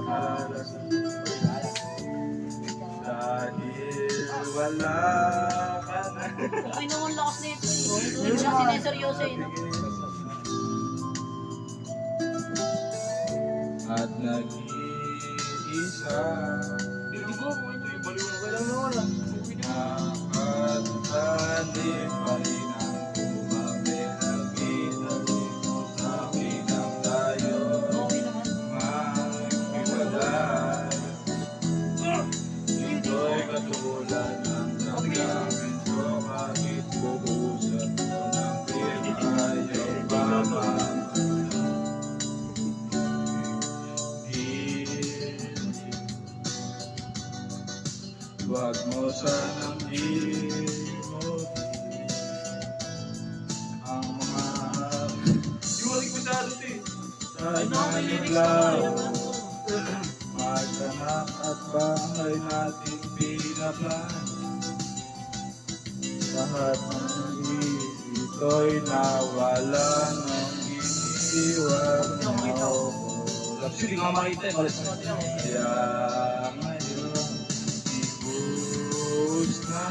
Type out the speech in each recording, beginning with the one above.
karanasan. Dahil wala ka na. Okay naman lakas na ito eh. Hindi mo na sineseryoso eh. No? At nag-iisa nakatali pa rin ang kumami ng ginagimos namin ang tayo maghiwalay. Ito'y katulad ng damdamin ko kahit bubusan mo ng ayaw pa Huwag mo sanang imot ang mga Iwalik mo sa alut eh. naglaw. Magkanak at bahay natin pinapan. Lahat ng ito'y nawala nang iniwan mo. Actually, nga makita eh. Malis na. Kaya ngayon, ibus na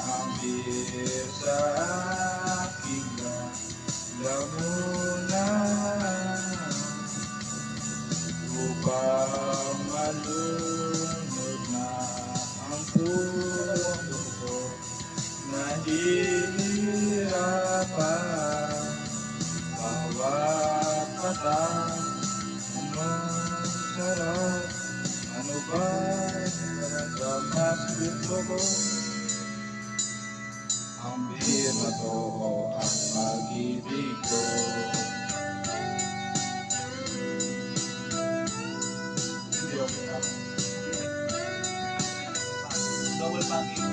ang biyaya sa aking lamunan upang malunod na ang puso ko nahihirapan bawat patang masarap. Ano ba ang mas gusto ko? Ang bihir na to o ang pag-ibig ko. Hindi okay na. Double packing.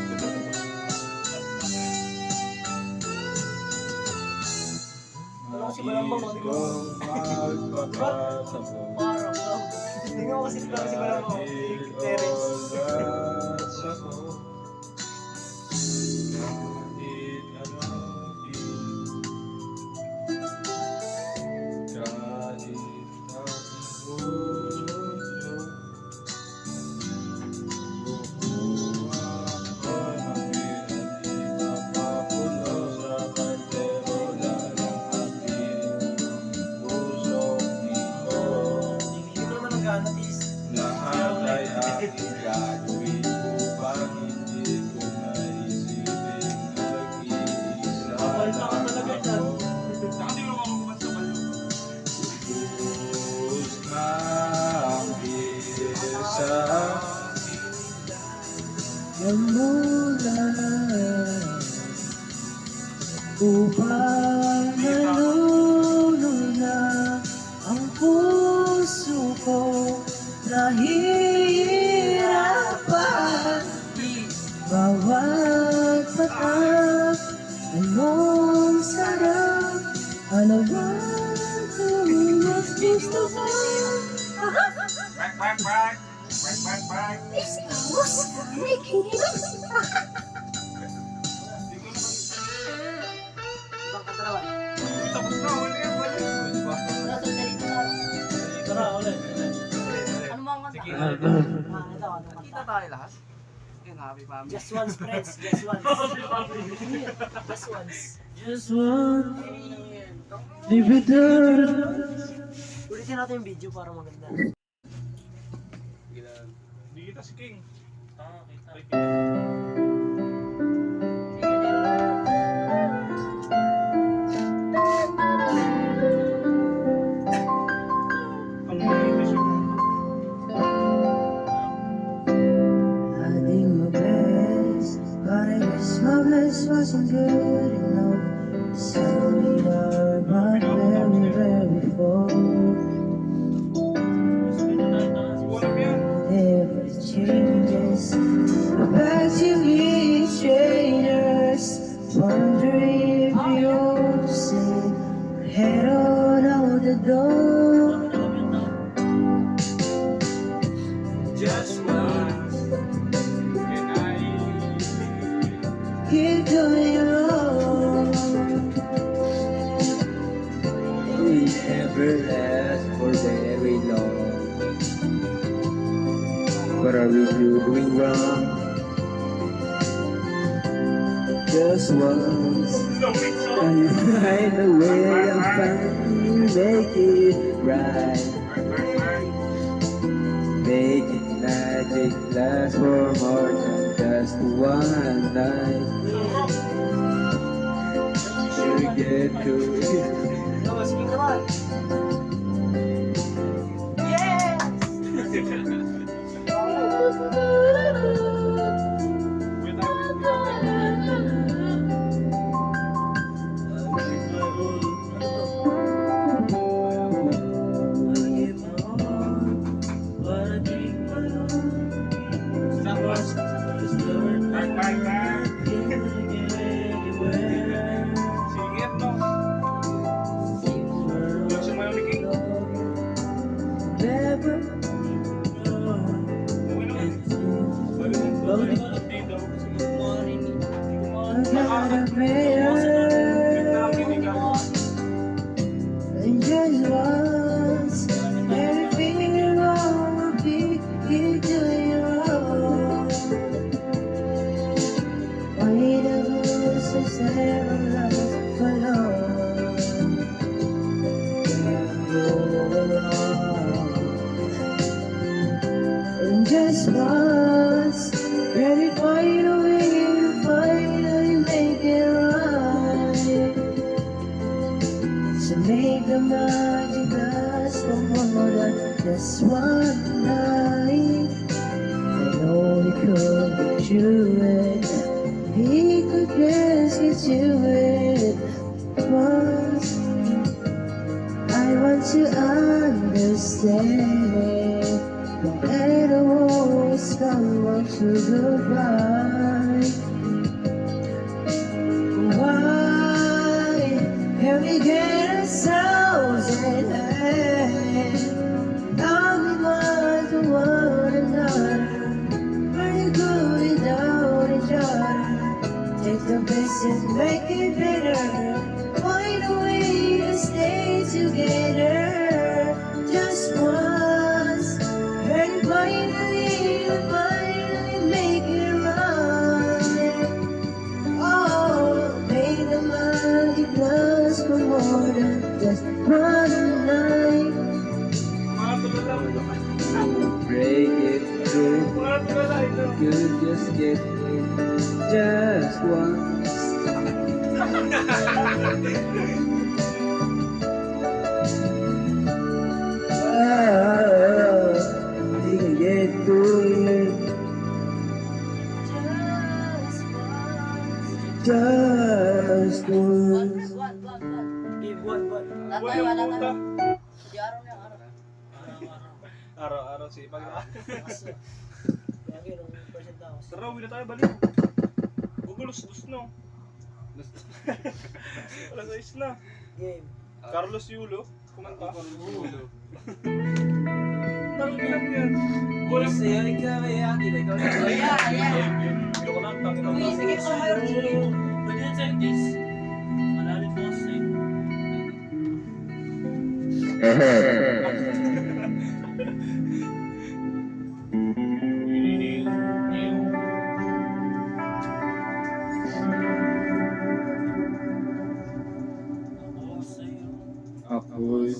Wala kasi Balambang, Nais kong magpapasabog. Parang Hindi nga kasi lang si Balambang. Si Terence. Oras ako kahit ano din kahit ang puso kukuha ko ng pinag-ipapapulo sa kaldero lalangapin ang pusong ito. Hindi naman nag-anatis. Lahat ay aking gagawin upang hindi ko naisipin nag-iisa lang ako. Saka di mo makukumat sa balo. Ubus na ang biyaya sa lamunan upang malunod na ang puso ko nahihirapan bawat patak anong sarap ano ba ang mas gusto ko Back, back, back. Back, back, back. ibang katrawan. Tapos na, wala yan, wala. Wala sa salita na. Tara, ulit. Ano mga kanta? Sige. Ito, ano Kita kanta? tayo lahat. Yan, happy family. Just once, friends. Just once. Just once. Just one. Leave it there. Ulitin natin yung video para maganda. Hindi kita si King. Kita. Ang mga I did my best, but I guess my best wasn't good enough. So we are but very, very full. Walang yan. Never changes. We're back to being strangers. Wonder if you'll say, head on out the door. Just once. Can I Keep doing it wrong. We never last for very long. What are we doing wrong? Just once, and you find a way of finding, make it right. Make it magic last for more than just one night. You get to it. Tapos, sige naman. Yes! Back, back, back. Singit, no? Yung sa mayo ni King. Never got a prayer. And just once, everything wrong will be you doing wrong. Why the rules of seven lives for long? Can't go wrong. And just once, every find a way to finally make it right. So make the magic last for more than just one night. I know he could get you it. He could just get you it. Once I want to understand. Don't let the walls come up to goodbye. Why can we get ourselves in hand? Now we want to one another. Pretty good without each other. Take the best and make it better. Find a way to stay together. Just once, and finally make it right. Oh, make the magic last for more than just one night. Break it through, could just get it just once. We can get through it just once. Araw-araw sipag na. Lagi nung percent ako. Tara, uwi na tayo, balik. Gugulos-dos, no? Alas 6 na. Game. Carlos Yulo, kumanta. Tanong lang yan. Kulang Sa'yo, ikaw ay akin. Ikaw na. Hindi ko lang tanong. Sige, so mayroon sige. Pwede yun sa'yo, Tis. Malalim po sa'yo. Ako sa'yo. Ako'y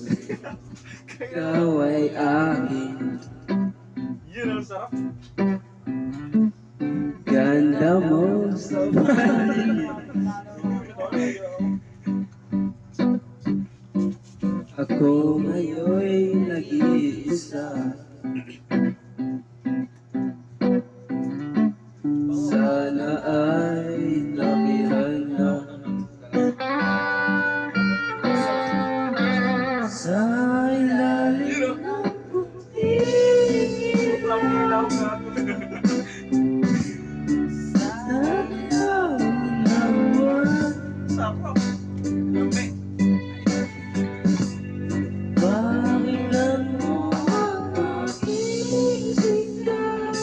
ikaw ay akin. Yun ang sarap. Ganda mo sa paligid. Ako ngayon'y nag-iisa. Sana ay nakihan na sa ilalim ng puti. Lang-lang na. Sa ilaw ng buwan. Sarap. Lamig. Pakinggan mo ang aking sigaw.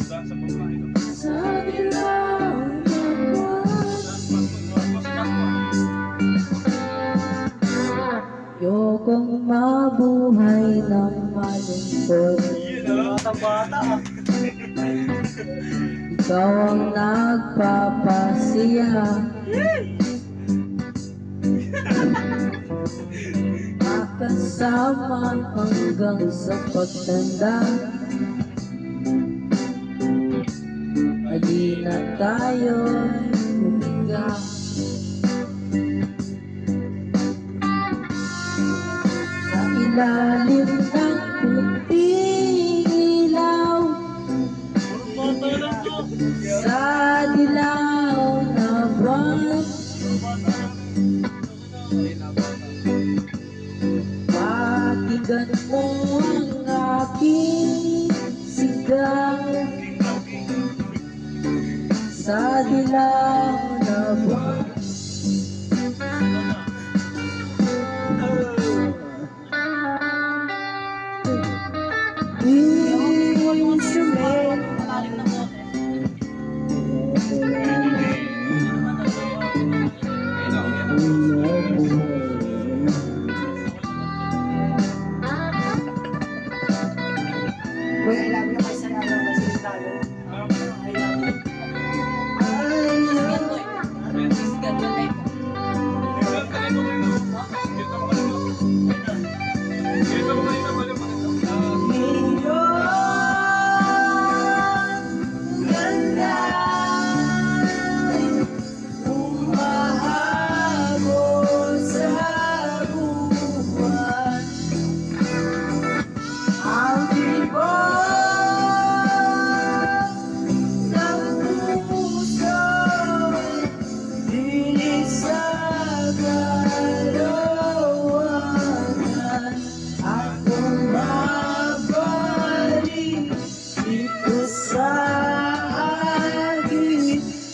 Sa pagkain. Sa ilaw ng buwan. Ayokong mabuhay ng malungkot. Yun ah. Isang bata ah. Ikaw ang nagpapasiya. Makasama hanggang sa pagtanda. Hindi na tayo'y humiga. Sa ilalim ng puting ilaw, Bata lang to. sa dilaw na buwan, pakinggan mo ang aking sigaw. Sa dilaw na buwan, instrument. Malalim na bote. Kuya, I love you kasi kasi tayo. I love you.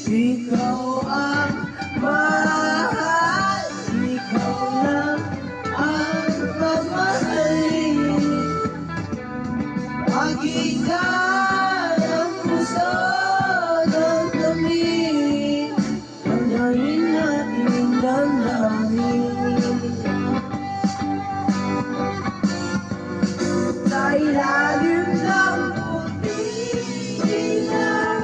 Ikaw ang mahal, ikaw lang ang mamahalin. Magitan ang puso ng tamin, hangganin natin damdamin. Sa ilalim ng puting ilaw,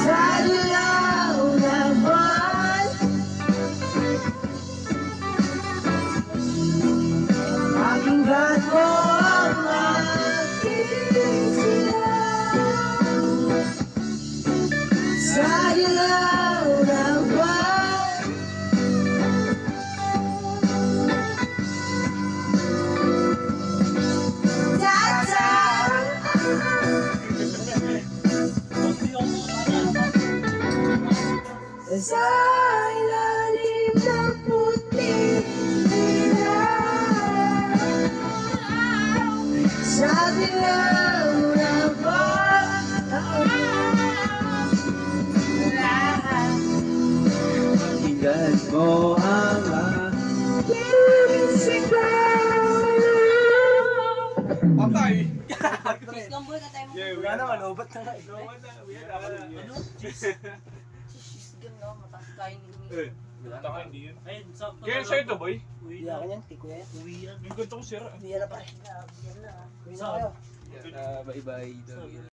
sa dilaw na buwan, pakinggan mo ang aking sigaw. Sa dilaw na buwan, tata. Sa ilalim ng puting ilaw, sa dilaw na buwan, Pakinggan mo ang aking sigaw. Patay! Wala naman, ubat na nga. Ano? Cheese. Taka, hindi yun. Ayun, sakto. Kaya sa'yo to, boy? Uwi Hindi na. ako yan, tikuya yan. Uwi yan. Yung ganito ko sira. Hindi yan na pare. Uwi na kayo. Bye-bye.